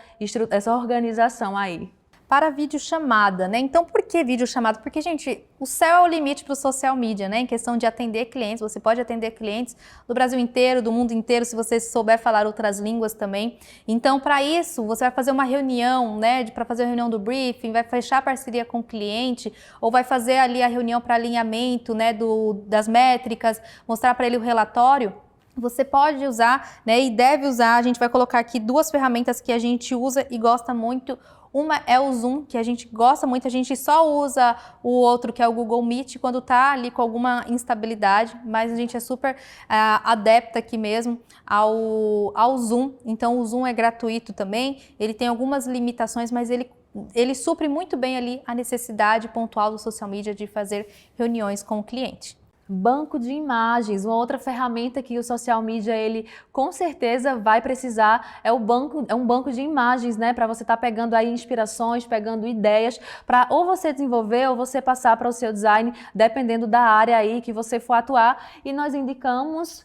organização aí. Para videochamada, né? Então, por que videochamada? Porque, gente, o céu é o limite para o social media, né? Em questão de atender clientes, você pode atender clientes do Brasil inteiro, do mundo inteiro, se você souber falar outras línguas também. Então, para isso, você vai fazer uma reunião, né? Para fazer a reunião do briefing, vai fechar a parceria com o cliente, ou vai fazer ali a reunião para alinhamento, né? Das métricas, mostrar para ele o relatório. Você pode usar, né? E deve usar. A gente vai colocar aqui duas ferramentas que a gente usa e gosta muito. Uma é o Zoom, que a gente gosta muito, a gente só usa o outro, que é o Google Meet, quando está ali com alguma instabilidade, mas a gente é super adepta aqui mesmo ao Zoom. Então o Zoom é gratuito também, ele tem algumas limitações, mas ele supre muito bem ali a necessidade pontual do social media de fazer reuniões com o cliente. Banco de imagens, uma outra ferramenta que o social media, ele com certeza vai precisar, é um banco de imagens, né? Para você estar pegando aí inspirações, pegando ideias, para ou você desenvolver ou você passar para o seu design, dependendo da área aí que você for atuar. E nós indicamos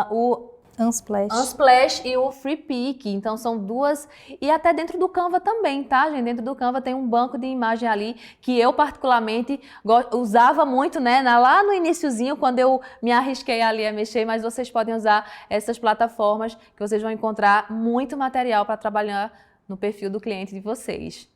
o Unsplash e o Freepik, então são duas, e até dentro do Canva também, tá, gente? Dentro do Canva tem um banco de imagem ali que eu particularmente usava muito, né, lá no iniciozinho, quando eu me arrisquei ali a mexer, mas vocês podem usar essas plataformas que vocês vão encontrar muito material para trabalhar no perfil do cliente de vocês.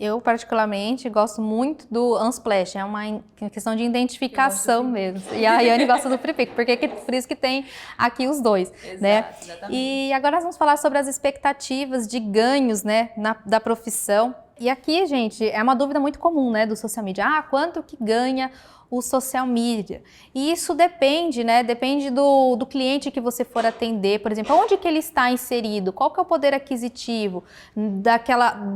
Eu, particularmente, gosto muito do Unsplash, é uma questão de identificação mesmo. E a Yane gosta do Freepik, por isso que tem aqui os dois, né? Exatamente. E agora nós vamos falar sobre as expectativas de ganhos, né, da profissão. E aqui, gente, é uma dúvida muito comum, né, do social media. Quanto que ganha o social media? E isso depende, né? Depende do cliente que você for atender, por exemplo, onde que ele está inserido, qual que é o poder aquisitivo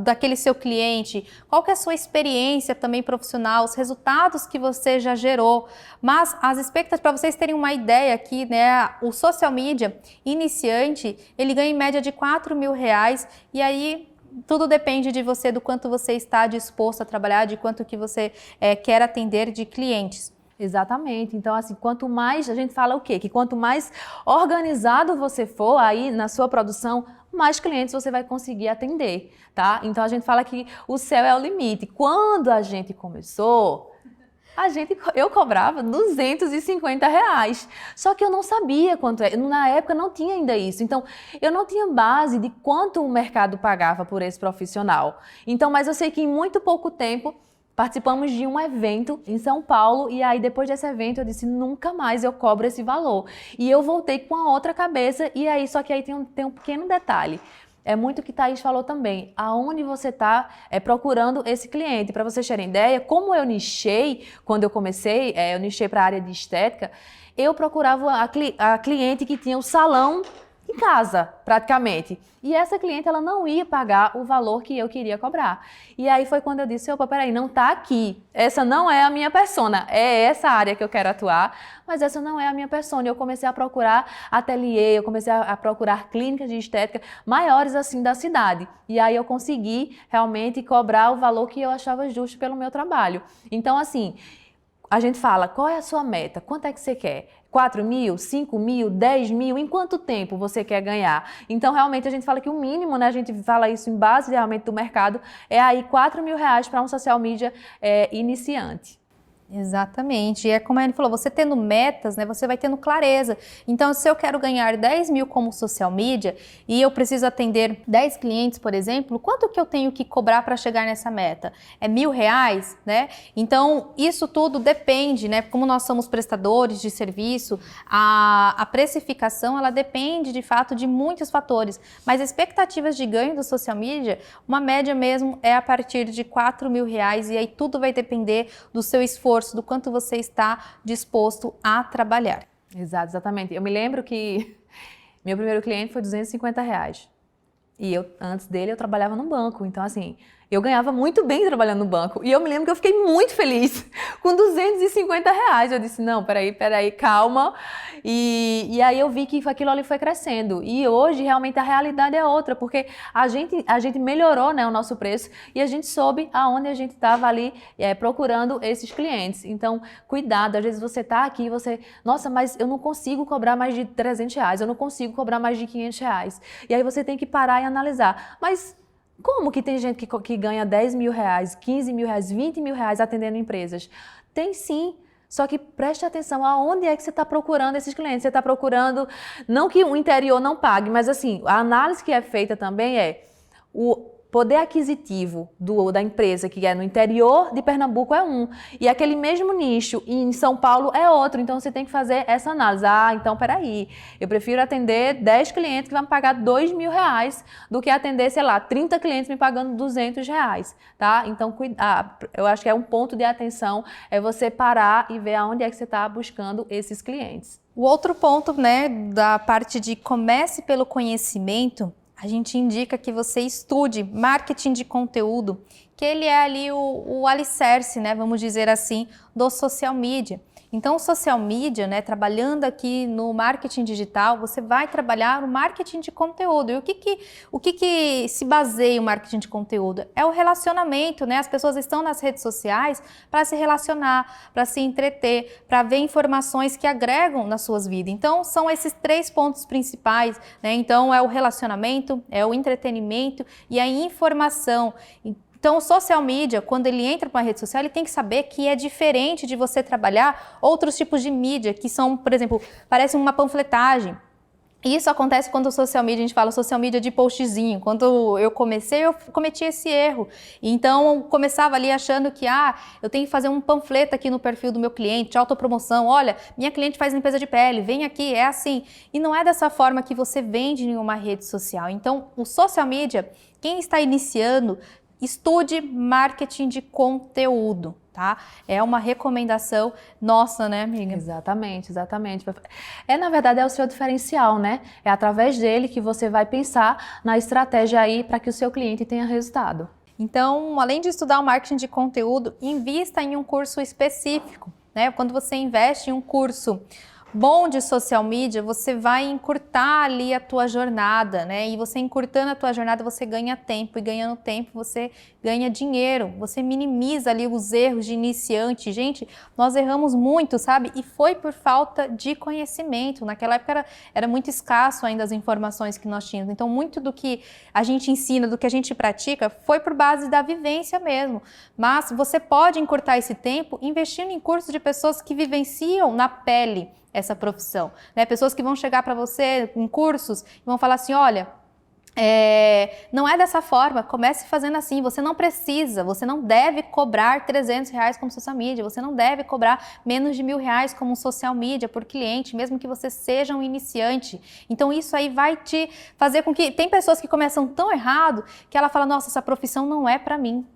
daquele seu cliente, qual que é a sua experiência também profissional, os resultados que você já gerou. Mas as expectativas, para vocês terem uma ideia aqui, né? O social media iniciante, ele ganha em média de R$4.000 e aí tudo depende de você, do quanto você está disposto a trabalhar, de quanto que você quer atender de clientes. Exatamente. Então, assim, quanto mais, a gente fala o quê? Que quanto mais organizado você for aí na sua produção, mais clientes você vai conseguir atender, tá? Então, a gente fala que o céu é o limite. Quando a gente começou, eu cobrava R$250. Só que eu não sabia quanto é. Na época não tinha ainda isso. Então, eu não tinha base de quanto o mercado pagava por esse profissional. Então, mas eu sei que em muito pouco tempo participamos de um evento em São Paulo e aí depois desse evento eu disse, nunca mais eu cobro esse valor. E eu voltei com a outra cabeça e aí, só que aí tem um pequeno detalhe. É muito o que Thaís falou também, aonde você está procurando esse cliente. Para vocês terem ideia, como eu nichei, quando eu comecei, eu nichei para a área de estética, eu procurava a cliente que tinha o salão em casa, praticamente. E essa cliente, ela não ia pagar o valor que eu queria cobrar. E aí foi quando eu disse, opa, peraí, não tá aqui. Essa não é a minha persona. É essa área que eu quero atuar, mas essa não é a minha persona. E eu comecei a procurar ateliê, eu comecei a procurar clínicas de estética maiores assim da cidade. E aí eu consegui realmente cobrar o valor que eu achava justo pelo meu trabalho. Então, assim, a gente fala, qual é a sua meta? Quanto é que você quer? 4.000, 5.000, 10.000, em quanto tempo você quer ganhar? Então, realmente, a gente fala que o mínimo, né, a gente fala isso em base realmente do mercado, é aí R$4.000 para um social media iniciante. Exatamente, e é como a Anne falou, você tendo metas, né, você vai tendo clareza. Então, se eu quero ganhar 10.000 como social media e eu preciso atender 10 clientes, por exemplo, quanto que eu tenho que cobrar para chegar nessa meta? É R$1.000, né? Então, isso tudo depende, né? Como nós somos prestadores de serviço, a precificação, ela depende de fato de muitos fatores, mas expectativas de ganho do social media, uma média mesmo é a partir de R$4.000 e aí tudo vai depender do seu esforço, do quanto você está disposto a trabalhar. Exatamente. Eu me lembro que meu primeiro cliente foi R$250. E antes dele, eu trabalhava no banco. Então, assim, eu ganhava muito bem trabalhando no banco. E eu me lembro que eu fiquei muito feliz com R$250. Eu disse, não, peraí, calma. E aí eu vi que aquilo ali foi crescendo. E hoje, realmente, a realidade é outra. Porque a gente melhorou, né, o nosso preço e a gente soube aonde a gente estava ali procurando esses clientes. Então, cuidado. Às vezes você está aqui e você... Nossa, mas eu não consigo cobrar mais de R$300. Eu não consigo cobrar mais de R$500. E aí você tem que parar e analisar. Mas... como que tem gente que ganha R$10.000, R$15.000, R$20.000 atendendo empresas? Tem sim, só que preste atenção aonde é que você está procurando esses clientes. Você está procurando, não que o interior não pague, mas assim, a análise que é feita também é o poder aquisitivo da empresa que é no interior de Pernambuco é um, e aquele mesmo nicho em São Paulo é outro, então você tem que fazer essa análise. Então peraí, eu prefiro atender 10 clientes que vão me pagar R$2.000 do que atender, sei lá, 30 clientes me pagando R$200, tá? Então eu acho que é um ponto de atenção, é você parar e ver aonde é que você está buscando esses clientes. O outro ponto, né, da parte de comece pelo conhecimento, a gente indica que você estude marketing de conteúdo, que ele é ali o alicerce, né, vamos dizer assim, do social media. Então, o social media, né, trabalhando aqui no marketing digital, você vai trabalhar o marketing de conteúdo. E o que se baseia o marketing de conteúdo? É o relacionamento, né? As pessoas estão nas redes sociais para se relacionar, para se entreter, para ver informações que agregam nas suas vidas. Então, são esses 3 pontos principais, né? Então, é o relacionamento, é o entretenimento e a informação. Então, o social media, quando ele entra para uma rede social, ele tem que saber que é diferente de você trabalhar outros tipos de mídia, que são, por exemplo, parece uma panfletagem. Isso acontece quando o social media, a gente fala social media de postzinho. Quando eu comecei, eu cometi esse erro. Então, começava ali achando que, eu tenho que fazer um panfleto aqui no perfil do meu cliente, de autopromoção. Olha, minha cliente faz limpeza de pele, vem aqui, é assim. E não é dessa forma que você vende em uma rede social. Então, o social media, quem está iniciando, estude marketing de conteúdo, tá? É uma recomendação nossa, né, amiga? Exatamente, exatamente. Na verdade, é o seu diferencial, né? É através dele que você vai pensar na estratégia aí para que o seu cliente tenha resultado. Então, além de estudar o marketing de conteúdo, invista em um curso específico, né? Quando você investe em um curso bom de social media, você vai encurtar ali a tua jornada, né? E você encurtando a tua jornada, você ganha tempo, e ganhando tempo você ganha dinheiro, você minimiza ali os erros de iniciante. Gente, nós erramos muito, sabe? E foi por falta de conhecimento. Naquela época era muito escasso ainda as informações que nós tínhamos. Então, muito do que a gente ensina, do que a gente pratica, foi por base da vivência mesmo. Mas você pode encurtar esse tempo investindo em cursos de pessoas que vivenciam na pele essa profissão, né? Pessoas que vão chegar para você em cursos e vão falar assim, olha, não é dessa forma, comece fazendo assim, você não deve cobrar R$300 como social media, você não deve cobrar menos de R$1.000 como social media por cliente, mesmo que você seja um iniciante. Então isso aí vai te fazer com que, tem pessoas que começam tão errado que ela fala, nossa, essa profissão não é para mim.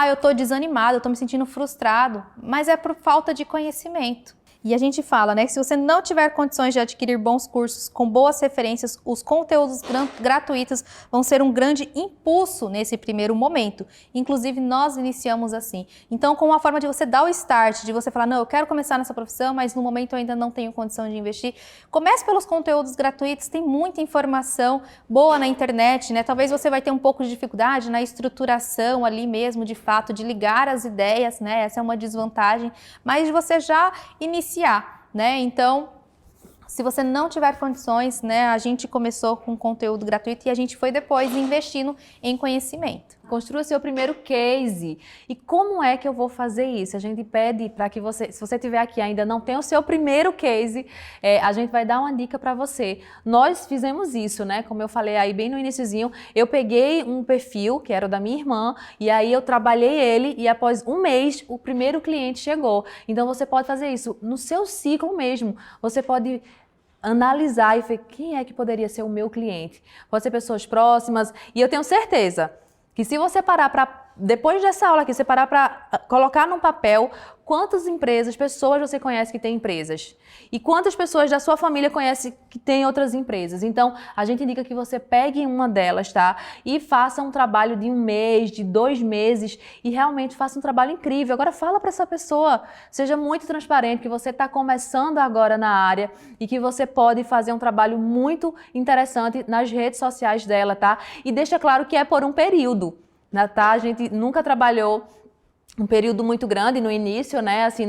Eu tô desanimado, eu tô me sentindo frustrado, mas é por falta de conhecimento. E a gente fala, né, que se você não tiver condições de adquirir bons cursos com boas referências, os conteúdos gratuitos vão ser um grande impulso nesse primeiro momento. Inclusive, nós iniciamos assim. Então, com uma forma de você dar o start, de você falar, não, eu quero começar nessa profissão, mas no momento eu ainda não tenho condição de investir. Comece pelos conteúdos gratuitos, tem muita informação boa na internet, né? Talvez você vai ter um pouco de dificuldade na estruturação ali mesmo, de fato, de ligar as ideias, né? Essa é uma desvantagem, mas de você já iniciar, né? Então, se você não tiver condições, né, a gente começou com conteúdo gratuito e a gente foi depois investindo em conhecimento. Construa seu primeiro case. E como é que eu vou fazer isso? A gente pede para que você, se você estiver aqui e ainda não tem o seu primeiro case, a gente vai dar uma dica para você. Nós fizemos isso, né? Como eu falei aí bem no iniciozinho, eu peguei um perfil, que era o da minha irmã, e aí eu trabalhei ele e após um mês o primeiro cliente chegou. Então você pode fazer isso no seu ciclo mesmo. Você pode analisar e ver quem é que poderia ser o meu cliente. Pode ser pessoas próximas e eu tenho certeza que se você parar para, depois dessa aula aqui, você parar para colocar num papel quantas empresas, pessoas você conhece que tem empresas e quantas pessoas da sua família conhece que tem outras empresas. Então, a gente indica que você pegue uma delas, tá? E faça um trabalho de 1 mês, de 2 meses e realmente faça um trabalho incrível. Agora, fala para essa pessoa, seja muito transparente, que você está começando agora na área e que você pode fazer um trabalho muito interessante nas redes sociais dela, tá? E deixa claro que é por um período, né, tá? A gente nunca trabalhou um período muito grande no início, né? Assim,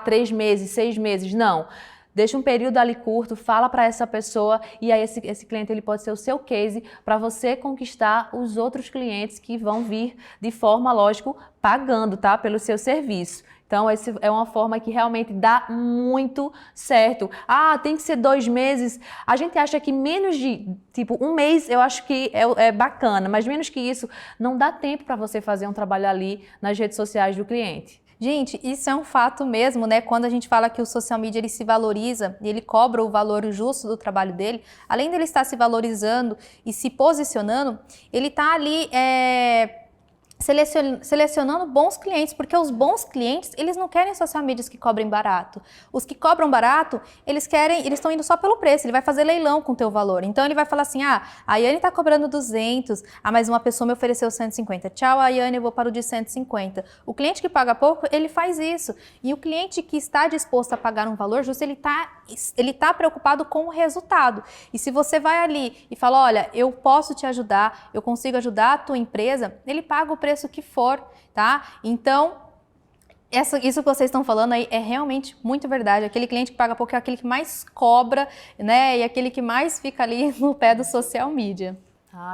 3 meses, 6 meses, não. Deixa um período ali curto, fala para essa pessoa e aí esse cliente ele pode ser o seu case para você conquistar os outros clientes que vão vir de forma, lógico, pagando, tá? Pelo seu serviço. Então, essa é uma forma que realmente dá muito certo. Tem que ser 2 meses. A gente acha que menos de, 1 mês, eu acho que é bacana, mas menos que isso, não dá tempo para você fazer um trabalho ali nas redes sociais do cliente. Gente, isso é um fato mesmo, né? Quando a gente fala que o social media ele se valoriza e ele cobra o valor justo do trabalho dele, além dele estar se valorizando e se posicionando, ele está ali selecionando bons clientes, porque os bons clientes, eles não querem social medias que cobrem barato. Os que cobram barato, eles estão indo só pelo preço, ele vai fazer leilão com o teu valor. Então ele vai falar assim, a Yane tá cobrando 200, mas uma pessoa me ofereceu 150. Tchau, a Yane, eu vou para o de 150. O cliente que paga pouco, ele faz isso. E o cliente que está disposto a pagar um valor justo, ele tá preocupado com o resultado. E se você vai ali e fala, olha, eu posso te ajudar, eu consigo ajudar a tua empresa, ele paga o preço que for, tá? Então, isso que vocês estão falando aí é realmente muito verdade. Aquele cliente que paga pouco é aquele que mais cobra, né? E aquele que mais fica ali no pé do social media.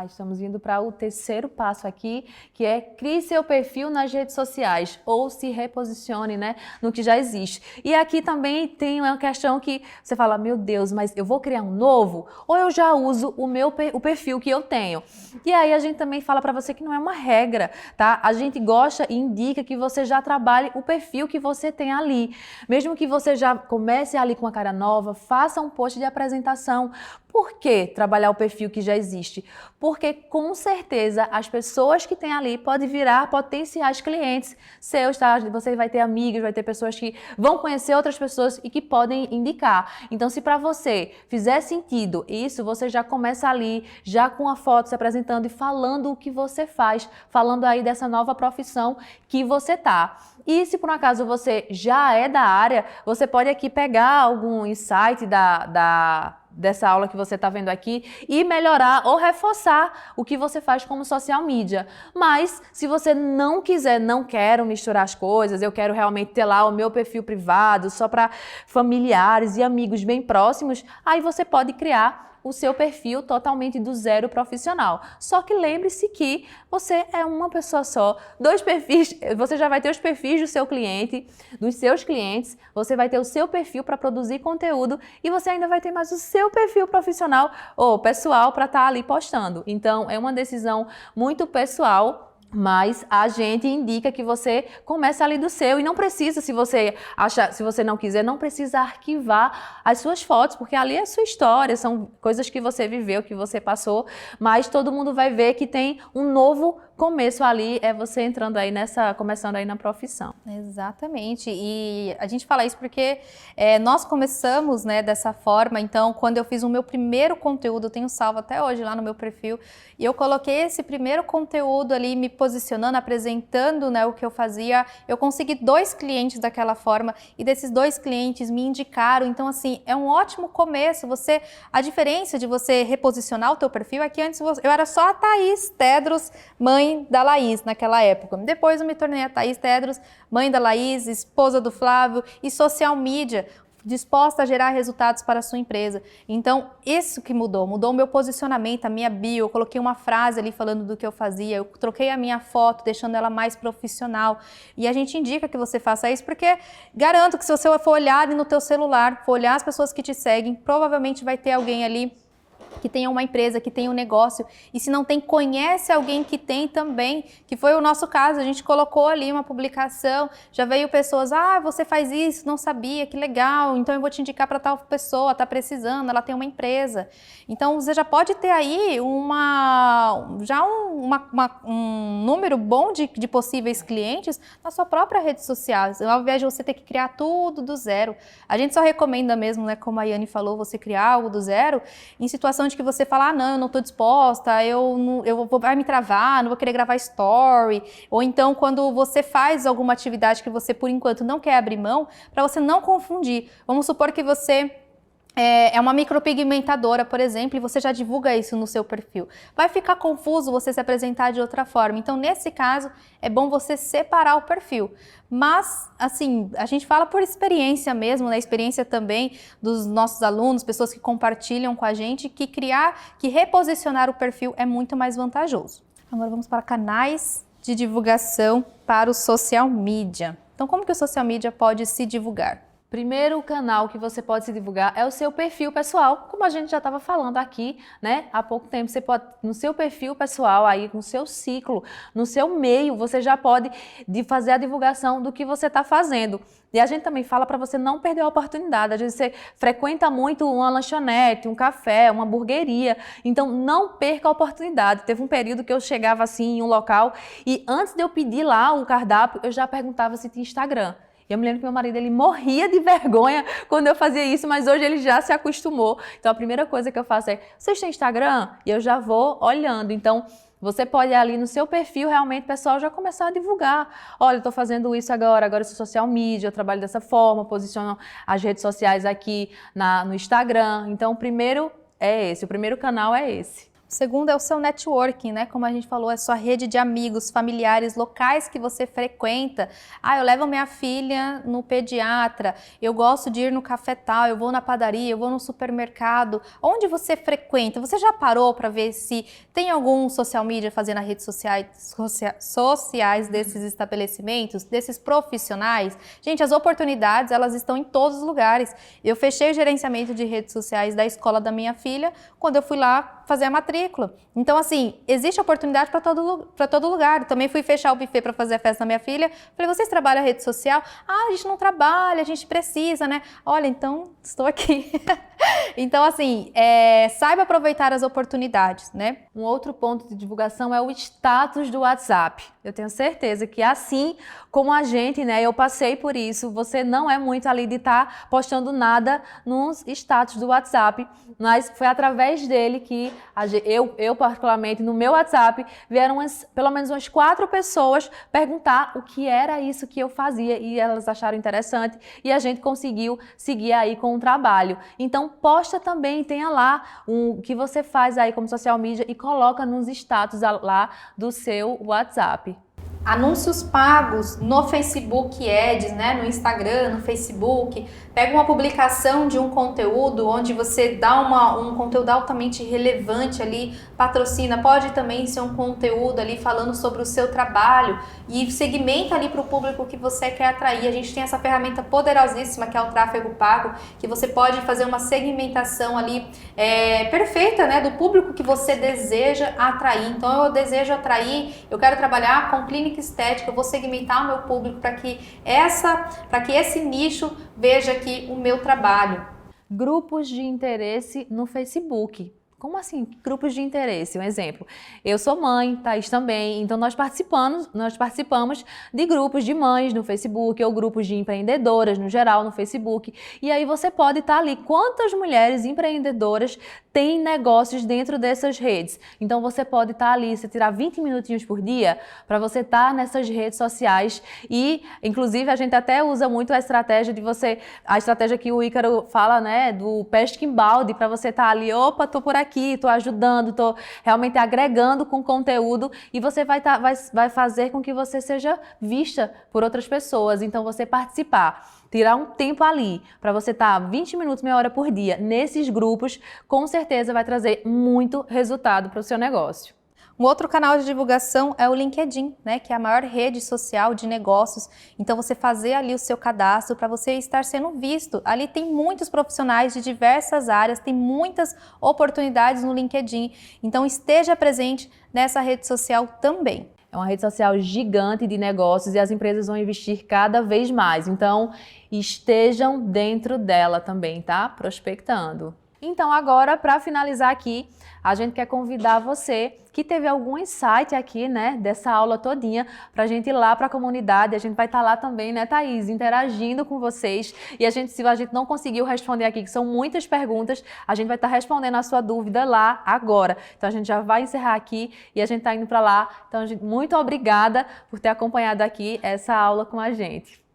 Estamos indo para o terceiro passo aqui, que é crie seu perfil nas redes sociais ou se reposicione, né, no que já existe. E aqui também tem uma questão que você fala, meu Deus, mas eu vou criar um novo ou eu já uso o perfil que eu tenho? E aí a gente também fala para você que não é uma regra, tá? A gente gosta e indica que você já trabalhe o perfil que você tem ali. Mesmo que você já comece ali com uma cara nova, faça um post de apresentação. Por que trabalhar o perfil que já existe? Porque com certeza as pessoas que tem ali podem virar potenciais clientes seus, tá? Você vai ter amigos, vai ter pessoas que vão conhecer outras pessoas e que podem indicar. Então, se para você fizer sentido isso, você já começa ali, já com a foto se apresentando e falando o que você faz, falando aí dessa nova profissão que você tá. E se por um acaso você já é da área, você pode aqui pegar algum insight dessa aula que você está vendo aqui e melhorar ou reforçar o que você faz como social media. Mas se você não quiser, não quero misturar as coisas, eu quero realmente ter lá o meu perfil privado só para familiares e amigos bem próximos, aí você pode criar o seu perfil totalmente do zero profissional. Só que lembre-se que você é uma pessoa só, 2 perfis, você já vai ter os perfis do seu cliente, dos seus clientes, você vai ter o seu perfil para produzir conteúdo e você ainda vai ter mais o seu perfil profissional ou pessoal para estar ali postando. Então, é uma decisão muito pessoal, mas a gente indica que você comece ali do seu e não precisa, se você não quiser, não precisa arquivar as suas fotos, porque ali é a sua história, são coisas que você viveu, que você passou, mas todo mundo vai ver que tem um novo começo ali, é você entrando aí começando aí na profissão. Exatamente, e a gente fala isso porque nós começamos, né, dessa forma. Então, quando eu fiz o meu primeiro conteúdo, eu tenho salvo até hoje lá no meu perfil, e eu coloquei esse primeiro conteúdo ali, me posicionando, apresentando, né, o que eu fazia, eu consegui 2 clientes daquela forma, e desses 2 clientes me indicaram. Então, assim, é um ótimo começo. A diferença de você reposicionar o teu perfil é que antes eu era só a Thaís Tedros, mãe da Laís naquela época. Depois eu me tornei a Thaís Tedros, mãe da Laís, esposa do Flávio e social media, disposta a gerar resultados para a sua empresa. Então, isso que mudou o meu posicionamento, a minha bio, eu coloquei uma frase ali falando do que eu fazia, eu troquei a minha foto, deixando ela mais profissional. E a gente indica que você faça isso, porque garanto que se você for olhar no teu celular, for olhar as pessoas que te seguem, provavelmente vai ter alguém ali que tenha uma empresa, que tenha um negócio, e se não tem, conhece alguém que tem também, que foi o nosso caso. A gente colocou ali uma publicação, já veio pessoas, você faz isso, não sabia, que legal, então eu vou te indicar para tal pessoa, tá precisando, ela tem uma empresa. Então você já pode ter aí um número bom de possíveis clientes na sua própria rede social, ao invés de você ter que criar tudo do zero. A gente só recomenda mesmo, né, como a Yane falou, você criar algo do zero em situação de que você fala, não, eu não estou disposta, vai me travar, não vou querer gravar story, ou então quando você faz alguma atividade que você por enquanto não quer abrir mão, para você não confundir. Vamos supor que você é uma micropigmentadora, por exemplo, e você já divulga isso no seu perfil. Vai ficar confuso você se apresentar de outra forma. Então, nesse caso, é bom você separar o perfil. Mas, assim, a gente fala por experiência mesmo, né? Experiência também dos nossos alunos, pessoas que compartilham com a gente, que reposicionar o perfil é muito mais vantajoso. Agora vamos para canais de divulgação para o social media. Então, como que o social media pode se divulgar? Primeiro canal que você pode se divulgar é o seu perfil pessoal, como a gente já estava falando aqui, né? Há pouco tempo, você pode, no seu perfil pessoal, aí, no seu ciclo, no seu meio, você já pode fazer a divulgação do que você está fazendo. E a gente também fala para você não perder a oportunidade. Às vezes você frequenta muito uma lanchonete, um café, uma hamburgueria, então não perca a oportunidade. Teve um período que eu chegava assim em um local e antes de eu pedir lá o cardápio, eu já perguntava se tinha Instagram. E eu me lembro que meu marido, ele morria de vergonha quando eu fazia isso, mas hoje ele já se acostumou. Então a primeira coisa que eu faço é, vocês têm Instagram? E eu já vou olhando. Então você pode ali no seu perfil, realmente, o pessoal já começar a divulgar. Olha, eu estou fazendo isso agora eu sou social media, eu trabalho dessa forma, posiciono as redes sociais aqui no Instagram. Então o primeiro é esse, o primeiro canal é esse. O segundo é o seu networking, né? Como a gente falou, é sua rede de amigos, familiares, locais que você frequenta. Ah, eu levo minha filha no pediatra, eu gosto de ir no café tal, eu vou na padaria, eu vou no supermercado. Onde você frequenta? Você já parou para ver se tem algum social media fazendo as redes sociais desses estabelecimentos, desses profissionais? Gente, as oportunidades, elas estão em todos os lugares. Eu fechei o gerenciamento de redes sociais da escola da minha filha quando eu fui lá fazer a matrícula. Então, assim, existe oportunidade para todo lugar. Eu também fui fechar o buffet para fazer a festa da minha filha. Falei, vocês trabalham a rede social? Ah, a gente não trabalha, a gente precisa, né? Olha, então, estou aqui. Então, assim, saiba aproveitar as oportunidades, né? Um outro ponto de divulgação é o status do WhatsApp. Eu tenho certeza que assim como a gente, né, eu passei por isso, você não é muito ali de estar postando nada nos status do WhatsApp, mas foi através dele que eu particularmente, no meu WhatsApp, vieram pelo menos umas 4 pessoas perguntar o que era isso que eu fazia e elas acharam interessante e a gente conseguiu seguir aí com o trabalho. Então, posta também, tenha lá o que você faz aí como social media e coloca nos status lá do seu WhatsApp. Anúncios pagos no Facebook Ads, né? No Instagram, no Facebook. Pega uma publicação de um conteúdo onde você dá um conteúdo altamente relevante ali, patrocina. Pode também ser um conteúdo ali falando sobre o seu trabalho e segmenta ali para o público que você quer atrair. A gente tem essa ferramenta poderosíssima que é o tráfego pago, que você pode fazer uma segmentação ali perfeita, né? Do público que você deseja atrair. Então eu desejo atrair, eu quero trabalhar com clínica estética, eu vou segmentar o meu público para que esse nicho veja aqui o meu trabalho. Grupos de interesse no Facebook. Como assim, grupos de interesse? Um exemplo, eu sou mãe, Thaís também, então nós participamos de grupos de mães no Facebook ou grupos de empreendedoras no geral no Facebook. E aí você pode estar ali, quantas mulheres empreendedoras têm negócios dentro dessas redes. Então você pode estar ali, você tirar 20 minutinhos por dia para você estar nessas redes sociais e, inclusive, a gente até usa muito a estratégia que o Ícaro fala, né, do pesca em balde, para você estar ali, opa, tô por aqui, tô ajudando, tô realmente agregando com conteúdo e você vai fazer com que você seja vista por outras pessoas. Então você participar, tirar um tempo ali para você estar 20 minutos, meia hora por dia nesses grupos, com certeza vai trazer muito resultado para o seu negócio. Um outro canal de divulgação é o LinkedIn, né, que é a maior rede social de negócios. Então você fazer ali o seu cadastro para você estar sendo visto. Ali tem muitos profissionais de diversas áreas, tem muitas oportunidades no LinkedIn. Então esteja presente nessa rede social também. É uma rede social gigante de negócios e as empresas vão investir cada vez mais. Então, estejam dentro dela também, tá? Prospectando. Então, agora, para finalizar aqui, a gente quer convidar você que teve algum insight aqui, né, dessa aula todinha, para a gente ir lá para a comunidade. A gente vai estar lá também, né, Thaís, interagindo com vocês. E se a gente não conseguiu responder aqui, que são muitas perguntas, a gente vai estar respondendo a sua dúvida lá agora. Então, a gente já vai encerrar aqui e a gente está indo para lá. Então, muito obrigada por ter acompanhado aqui essa aula com a gente.